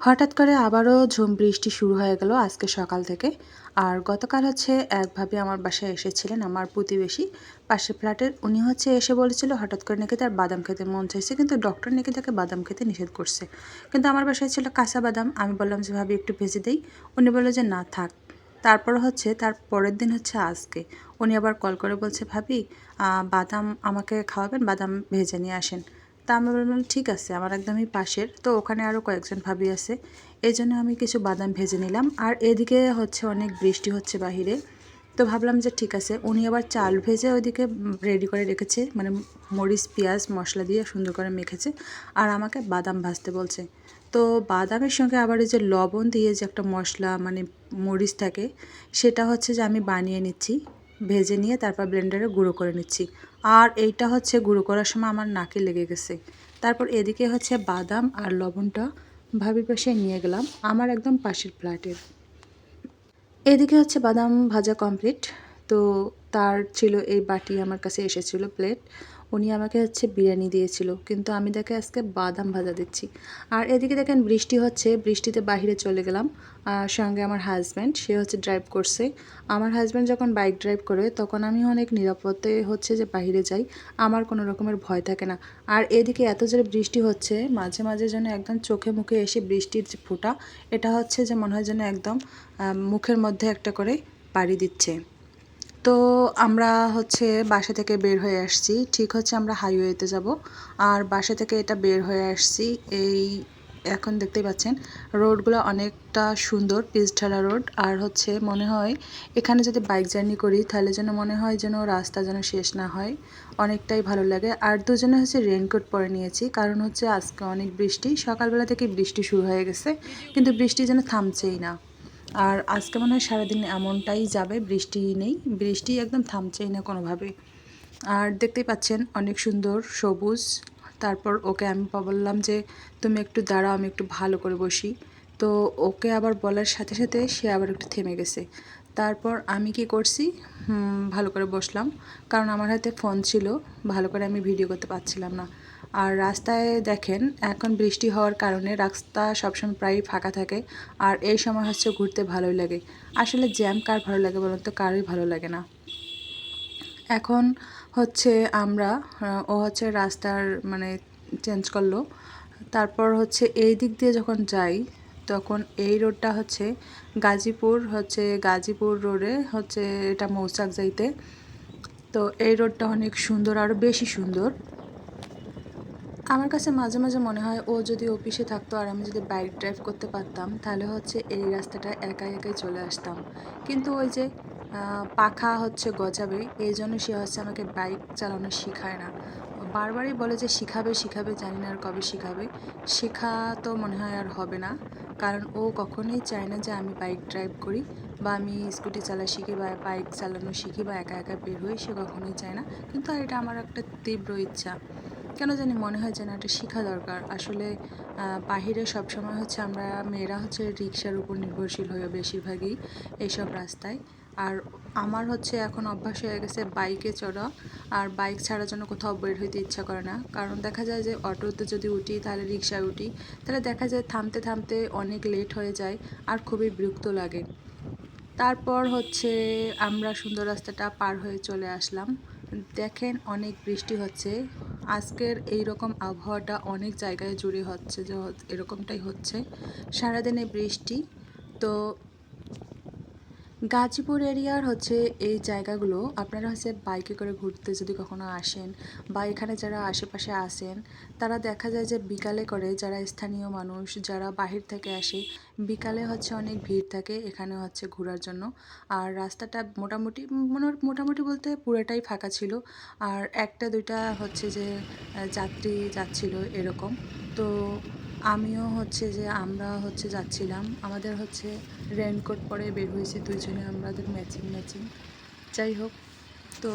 হঠাৎ করে আবারও ঝুম বৃষ্টি শুরু হয়ে গেল আজকে সকাল থেকে। আর গতকাল হচ্ছে এক ভাবি আমার বাসায় এসেছিলেন, আমার প্রতিবেশী পাশের ফ্ল্যাটের। উনি হচ্ছে এসে বলেছিল হঠাৎ করে নাকি তার বাদাম খেতে মন চাইছে, কিন্তু ডক্টর নাকি তাকে বাদাম খেতে নিষেধ করছে। কিন্তু আমার বাসায় ছিল কাঁচা বাদাম। আমি বললাম যে ভাবি একটু ভেজে দেই। উনি বললো যে না থাক। তারপর হচ্ছে তার পরের দিন হচ্ছে আজকে উনি আবার কল করে বলছে ভাবি বাদাম আমাকে খাওয়াবেন, বাদাম ভেজে নিয়ে আসেন। তা আমি বললাম ঠিক আছে, আমার একদমই পাশের তো, ওখানে আরও কয়েকজন ভাবি আছে, এই জন্য আমি কিছু বাদাম ভেজে নিলাম। আর এদিকে হচ্ছে অনেক বৃষ্টি হচ্ছে বাহিরে, তো ভাবলাম যে ঠিক আছে। উনি আবার চাল ভেজে ওইদিকে রেডি করে রেখেছে, মানে মরিচ পেঁয়াজ মশলা দিয়ে সুন্দর করে মেখেছে, আর আমাকে বাদাম ভাজতে বলছে। তো বাদামের সঙ্গে আবার এই যে লবণ দিয়ে যে একটা মশলা মানে মরিচ থাকে, সেটা হচ্ছে যে আমি বানিয়ে নিচ্ছি, ভেজে নিয়ে তারপর ব্লেন্ডারে গুঁড়ো করে নিচ্ছি। আর এইটা হচ্ছে গুঁড়ো করার সময় আমার নাকে লেগে গেছে। তারপর এদিকে হচ্ছে বাদাম আর লবণটা ভাবির পাশে নিয়ে গেলাম আমার একদম পাশের ফ্ল্যাটের। এদিকে হচ্ছে বাদাম ভাজা কমপ্লিট। তো তার ছিল এই বাটি, আমার কাছে এসেছিল প্লেট। উনি আমাকে হচ্ছে বিরিয়ানি দিয়েছিল, কিন্তু আমি দেখে আজকে বাদাম ভাজা দিচ্ছি। আর এদিকে দেখেন বৃষ্টি হচ্ছে, বৃষ্টিতে বাহিরে চলে গেলাম। আর সঙ্গে আমার হাজব্যান্ড, সে হচ্ছে ড্রাইভ করছে। আমার হাজব্যান্ড যখন বাইক ড্রাইভ করে তখন আমি অনেক নিরাপদে হচ্ছে যে বাহিরে যাই, আমার কোনো রকমের ভয় থাকে না। আর এদিকে এত জোরে বৃষ্টি হচ্ছে, মাঝে মাঝে যেন একদম চোখে মুখে এসে বৃষ্টির যে ফোঁটা, এটা হচ্ছে যে মনে হয় যেন একদম মুখের মধ্যে একটা করে পাড়ি দিচ্ছে। তো আমরা হচ্ছে বাসা থেকে বের হয়ে আসছি, ঠিক হচ্ছে আমরা হাইওয়েতে যাব। আর বাসা থেকে এটা বের হয়ে আসছি, এই এখন দেখতেই পাচ্ছেন রোডগুলো অনেকটা সুন্দর, পিচঢালা রোড। আর হচ্ছে মনে হয় এখানে যদি বাইক জার্নি করি তাহলে যেন মনে হয় যেন রাস্তা যেন শেষ না হয়, অনেকটাই ভালো লাগে। আর দুজনে হচ্ছে রেইনকোট পরে নিয়েছি, কারণ হচ্ছে আজকে অনেক বৃষ্টি, সকালবেলা থেকে বৃষ্টি শুরু হয়ে গেছে, কিন্তু বৃষ্টি যেন থামছেই না। আর আজকে মনে হয় সারাদিন এমনটাই যাবে, বৃষ্টি নেই, বৃষ্টি একদম থামছেই না কোনোভাবে। আর দেখতেই পাচ্ছেন অনেক সুন্দর সবুজ। তারপর ওকে আমি বললাম যে তুমি একটু দাঁড়াও, আমি একটু ভালো করে বসি। তো ওকে আবার বলার সাথে সাথে সে আবার একটু থেমে গেছে। তারপর আমি কি করছি, ভালো করে বসলাম, কারণ আমার হাতে ফোন ছিল, ভালো করে আমি ভিডিও করতে পারছিলাম না। আর রাস্তায় দেখেন এখন বৃষ্টি হওয়ার কারণে রাস্তা সবসময় প্রায়ই ফাঁকা থাকে। আর এই সময় হচ্ছে ঘুরতে ভালোই লাগে। আসলে জ্যাম কার ভালো লাগে বলুন তো, কারোই ভালো লাগে না। এখন হচ্ছে আমরা ও হচ্ছে রাস্তার মানে চেঞ্জ করলো। তারপর হচ্ছে এই দিক দিয়ে যখন যাই, তখন এই রোডটা হচ্ছে গাজীপুর রোডে হচ্ছে, এটা মৌচাক যাইতে। তো এই রোডটা অনেক সুন্দর, আরও বেশি সুন্দর। আমার কাছে মাঝে মাঝে মনে হয় ও যদি অফিসে থাকতো আর আমি যদি বাইক ড্রাইভ করতে পারতাম, তাহলে হচ্ছে এই রাস্তাটা একাই একাই চলে আসতাম। কিন্তু ওই যে পাখা হচ্ছে গজাবে, এই জন্য সে হচ্ছে আমাকে বাইক চালানো শেখায় না। বারবারই বলে যে শিখাবে শিখাবে, জানি না আর কবে শিখাবে। শেখা তো মনে হয় আর হবে না, কারণ ও কখনোই চায় না যে আমি বাইক ড্রাইভ করি, বা আমি স্কুটি চালা শিখি, বা বাইক চালানো শিখি, বা একা একা বের হই, সে কখনোই চায় না। কিন্তু এটা আমার একটা তীব্র ইচ্ছা। কেন জানি মনে হয় যেন এটা শেখা দরকার। আসলে বাহিরে সবসময় হচ্ছে আমরা মেয়েরা হচ্ছে রিক্সার উপর নির্ভরশীল হয়ে বেশিরভাগই এইসব রাস্তায়। আর আমার হচ্ছে এখন অভ্যাস হয়ে গেছে বাইকে চড়া, আর বাইক ছাড়ার জন্য কোথাও বের হইতে ইচ্ছা করে না। কারণ দেখা যায় যে অটোতে যদি উঠি, তাহলে রিক্সায় উঠি, তাহলে দেখা যায় থামতে থামতে অনেক লেট হয়ে যায়, আর খুবই বিরক্ত লাগে। তারপর হচ্ছে আমরা সুন্দর রাস্তাটা পার হয়ে চলে আসলাম। দেখেন অনেক বৃষ্টি হচ্ছে আজকের, এই রকম আবহাওয়াটা অনেক জায়গায় জুড়ে হচ্ছে, যে এরকমটাই হচ্ছে সারাদিনে বৃষ্টি। তো গাজীপুর এরিয়ার হচ্ছে এই জায়গাগুলো আপনারা হচ্ছে বাইকে করে ঘুরতে যদি কখনো আসেন, বা এখানে যারা আশেপাশে আসেন, তারা দেখা যায় যে বিকালে করে, যারা স্থানীয় মানুষ যারা বাহির থেকে আসে, বিকালে হচ্ছে অনেক ভিড় থাকে এখানে হচ্ছে ঘোরার জন্য। আর রাস্তাটা মোটামুটি বলতে পুরোটাই ফাঁকা ছিল। আর একটা দুইটা হচ্ছে যে যাত্রী যাচ্ছিল এরকম। তো আমিও হচ্ছে যে আমরা হচ্ছে যাচ্ছিলাম, আমাদের হচ্ছে রেনকোট পরে বের হয়েছি দুইজনে, আমাদের ম্যাচিং ম্যাচিং। যাই হোক, তো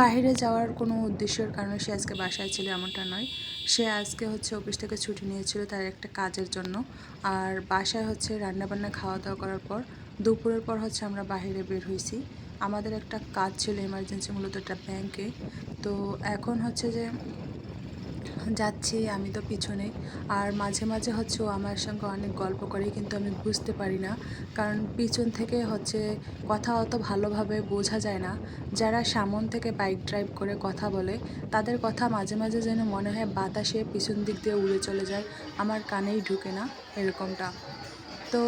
বাইরে যাওয়ার কোনো উদ্দেশ্যের কারণে সে আজকে বাসায় ছিল এমনটা নয়, সে আজকে হচ্ছে অফিস থেকে ছুটি নিয়েছিল তার একটা কাজের জন্য। আর বাসায় হচ্ছে রান্নাবান্না খাওয়া দাওয়া করার পর দুপুরের পর হচ্ছে আমরা বাইরে বের হয়েছি। আমাদের একটা কাজ ছিল এমার্জেন্সি, মূলত একটা ব্যাংকে। তো এখন হচ্ছে যে যাচ্ছি আমি তো পিছনে। আর মাঝে মাঝে হচ্ছে ও আমার সঙ্গে অনেক গল্প করে, কিন্তু আমি বুঝতে পারি না, কারণ পিছন থেকে হচ্ছে কথা অত ভালোভাবে বোঝা যায় না। যারা সামন থেকে বাইক ড্রাইভ করে কথা বলে তাদের কথা মাঝে মাঝে যেন মনে হয় বাতাসে পিছন দিক দিয়ে উড়ে চলে যায়, আমার কানেই ঢুকে না এরকমটা। তো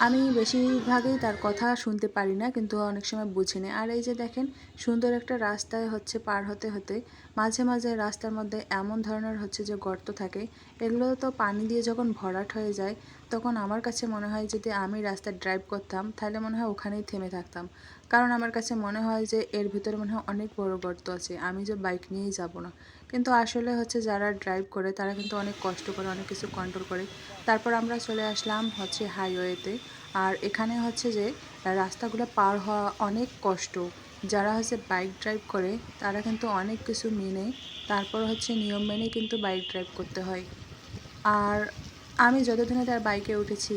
আমি বেশিরভাগই তার কথা শুনতে পারি না, কিন্তু অনেক সময় বুঝি না। আর এই যে দেখেন, সুন্দর একটা রাস্তায় হচ্ছে পার হতে হতে মাঝে মাঝে রাস্তার মধ্যে এমন ধরনের হচ্ছে যে গর্ত থাকে, এগুলো তো পানি দিয়ে যখন ভরাট হয়ে যায় তখন আমার কাছে মনে হয় যদি আমি রাস্তায় ড্রাইভ করতাম তাহলে মনে হয় ওখানেই থেমে থাকতাম। কারণ আমার কাছে মনে হয় যে এর ভিতরে মনে হয় অনেক বড় গর্ত আছে, আমি যে বাইক নিয়েই যাব না। কিন্তু আসলে হচ্ছে যারা ড্রাইভ করে তারা কিন্তু অনেক কষ্ট করে, অনেক কিছু কন্ট্রোল করে। তারপর আমরা চলে আসলাম হচ্ছে হাইওয়েতে। আর এখানে হচ্ছে যে রাস্তাগুলো পার হওয়া অনেক কষ্ট। যারা হচ্ছে বাইক ড্রাইভ করে তারা কিন্তু অনেক কিছু মেনে, তারপর হচ্ছে নিয়ম মেনে কিন্তু বাইক ড্রাইভ করতে হয়। আর আমি যতদিনে তার বাইকে উঠেছি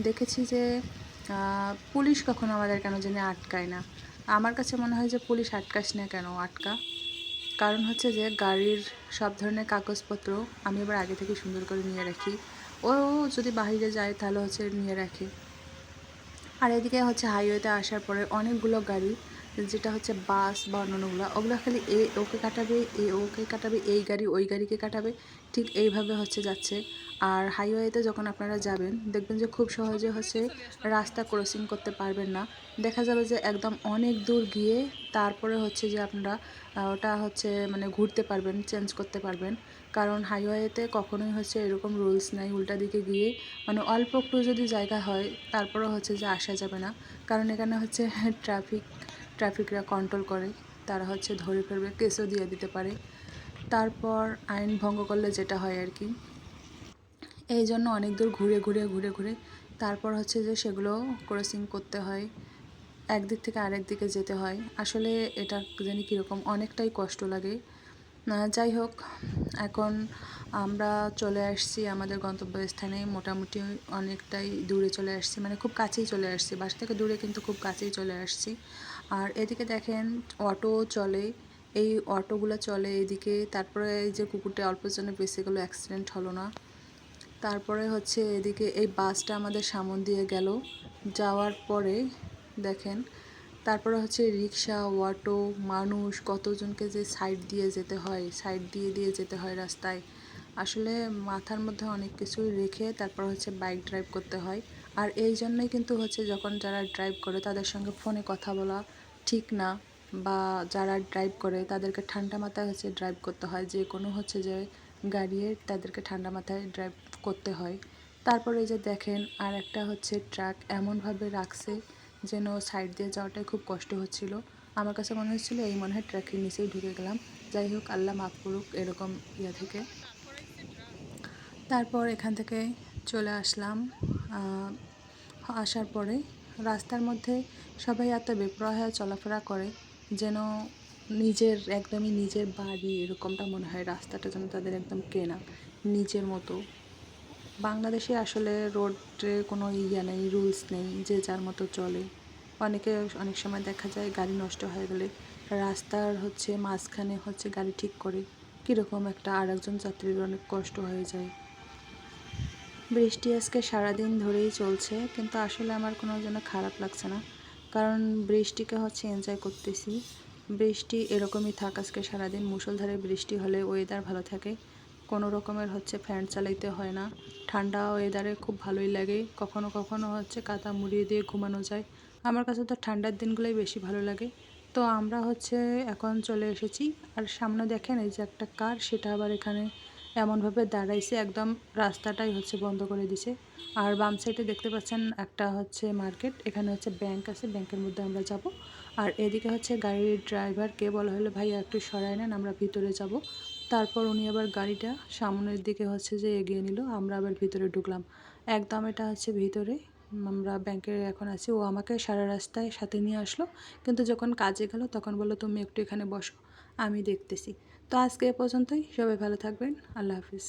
দেখেছি যে পুলিশ কখনো আমাদের কেন জানি আটকায় না। আমার কাছে মনে হয় যে পুলিশ আটকাস না কেন, আটকা, কারণ হচ্ছে যে গাড়ির সব ধরনের কাগজপত্র আমি এবার আগে থেকে সুন্দর করে নিয়ে রাখি। ও যদি বাইরে যায় তাহলে হচ্ছে নিয়ে রাখে। আর এদিকে হচ্ছে হাইওয়েতে আসার পরে অনেকগুলো গাড়ি, যেটা হচ্ছে বাস বা অন্যান্যগুলো, ওগুলো খালি এ ওকে কাটাবে, এ ওকে কাটাবে, এই গাড়ি ওই গাড়িকে কাটাবে, ঠিক এইভাবে হচ্ছে যাচ্ছে। আর হাইওয়েতে যখন আপনারা যাবেন দেখবেন যে খুব সহজে হচ্ছে রাস্তা ক্রসিং করতে পারবেন না। দেখা যাবে যে একদম অনেক দূর গিয়ে তারপরে হচ্ছে যে আপনারা ওটা হচ্ছে মানে ঘুরতে পারবেন, চেঞ্জ করতে পারবেন। কারণ হাইওয়েতে কখনোই হচ্ছে এরকম রুলস নাই উল্টা দিকে গিয়ে, মানে অল্প একটু যদি জায়গা হয় তারপরে হচ্ছে যে আসা যাবে না। কারণ এখানে হচ্ছে ট্রাফিকরা কন্ট্রোল করে, তারা হচ্ছে ধরে ফেলবে, কেসও দিয়ে দিতে পারে। তারপর আইন ভঙ্গ করলে যেটা হয় আর কি, এই জন্য অনেক দূর ঘুরে ঘুরে ঘুরে ঘুরে তারপর হচ্ছে যে সেগুলো ক্রসিং করতে হয়, একদিক থেকে আরেক দিকে যেতে হয়। আসলে এটা জানি কীরকম, অনেকটাই কষ্ট লাগে। যাই হোক, এখন আমরা চলে আসছি আমাদের গন্তব্যস্থানে, মোটামুটি অনেকটাই দূরে চলে আসছি, মানে খুব কাছেই চলে আসছি, বাসা থেকে দূরে কিন্তু খুব কাছেই চলে আসছি। আর এদিকে দেখেন অটো চলে, এই অটোগুলো চলে এদিকে। তারপরে এই যে কুকুরটা অল্পের জন্য বেঁচে গেলো, অ্যাক্সিডেন্ট হলো না। তারপরে হচ্ছে এদিকে এই বাসটা আমাদের সামন দিয়ে গেল, যাওয়ার পরে দেখেন তারপরে হচ্ছে রিক্সা, অটো, মানুষ কতজনকে যে সাইড দিয়ে যেতে হয়, সাইড দিয়ে দিয়ে যেতে হয় রাস্তায়। আসলে মাথার মধ্যে অনেক কিছুই রেখে তারপর হচ্ছে বাইক ড্রাইভ করতে হয়। আর এই জন্যই কিন্তু হচ্ছে যখন যারা ড্রাইভ করে তাদের সঙ্গে ফোনে কথা বলা ঠিক না, বা যারা ড্রাইভ করে তাদেরকে ঠান্ডা মাথায় হচ্ছে ড্রাইভ করতে হয়, যে কোনো হচ্ছে যে গাড়িয়ে তাদেরকে ঠান্ডা মাথায় ড্রাইভ করতে হয়। তারপরে এই যে দেখেন আর একটা হচ্ছে ট্রাক এমনভাবে রাখছে যেন সাইড দিয়ে যাওয়াটাই খুব কষ্ট হচ্ছিল। আমার কাছে মনে হচ্ছিল এই মনে হয় ট্রাকের নিচেই ঢুকে গেলাম। যাই হোক, আল্লাহ মাফ করুক এরকম ইয়ে থেকে। তারপর এখান থেকে চলে আসলাম। আসার পরে রাস্তার মধ্যে সবাই এত বেপরোয়া হয়ে চলাফেরা করে যেন নিজের একদমই নিজের বাড়ি এরকমটা মনে হয়। রাস্তাটা যেন তাদের একদম কেনা, নিজের মতো। বাংলাদেশে আসলে রোডে কোনো ইয়া নেই, রুলস নেই, যে যার মতো চলে। অনেকে অনেক সময় দেখা যায় গাড়ি নষ্ট হয়ে গেলে রাস্তার হচ্ছে মাঝখানে হচ্ছে গাড়ি ঠিক করে, কীরকম একটা আরেকজন যাত্রীর অনেক কষ্ট হয়ে যায়। বৃষ্টি আজকে সারাদিন ধরেই চলছে, কিন্তু আসলে আমার কোনো যেন খারাপ লাগছে না, কারণ বৃষ্টিকে হচ্ছে এনজয় করতেছি। বৃষ্টি এরকমই থাক আজকে সারাদিন, মুষলধারে বৃষ্টি হলে ওয়েদার ভালো থাকে, কোনো রকমের হচ্ছে ফ্যান চালাইতে হয় না, ঠান্ডা ওয়েদারে খুব ভালোই লাগে। কখনো কখনো হচ্ছে কাঁথা মুড়িয়ে দিয়ে ঘুমানো যায়। আমার কাছে তো ঠান্ডার দিনগুলোই বেশি ভালো লাগে। তো আমরা হচ্ছে এখন চলে এসেছি। আর সামনে দেখেন এই যে একটা কার, সেটা আবার এখানে এমনভাবে দাঁড়াইছে একদম রাস্তাটাই হচ্ছে বন্ধ করে দিছে। আর বাম সাইডে দেখতে পাচ্ছেন একটা হচ্ছে মার্কেট, এখানে হচ্ছে ব্যাংক আছে, ব্যাংকের মধ্যে আমরা যাব। আর এদিকে হচ্ছে গাড়ির ড্রাইভারকে বলা হলো ভাইয়া একটু সরাই নেন, আমরা ভিতরে যাব। তারপর উনি আবার গাড়িটা সামনের দিকে হচ্ছে যে এগিয়ে নিল, আমরা আবার ভিতরে ঢুকলাম। একদম এটা হচ্ছে ভিতরে, আমরা ব্যাংকে এখন আছি। ও আমাকে সারা রাস্তায় সাথে নিয়ে আসলো, কিন্তু যখন কাজে গেল তখন বললো তুমি একটু এখানে বসো, আমি দেখতেছি। তো আজকে এ পর্যন্তই, সবাই ভালো থাকবেন, আল্লাহ হাফিজ।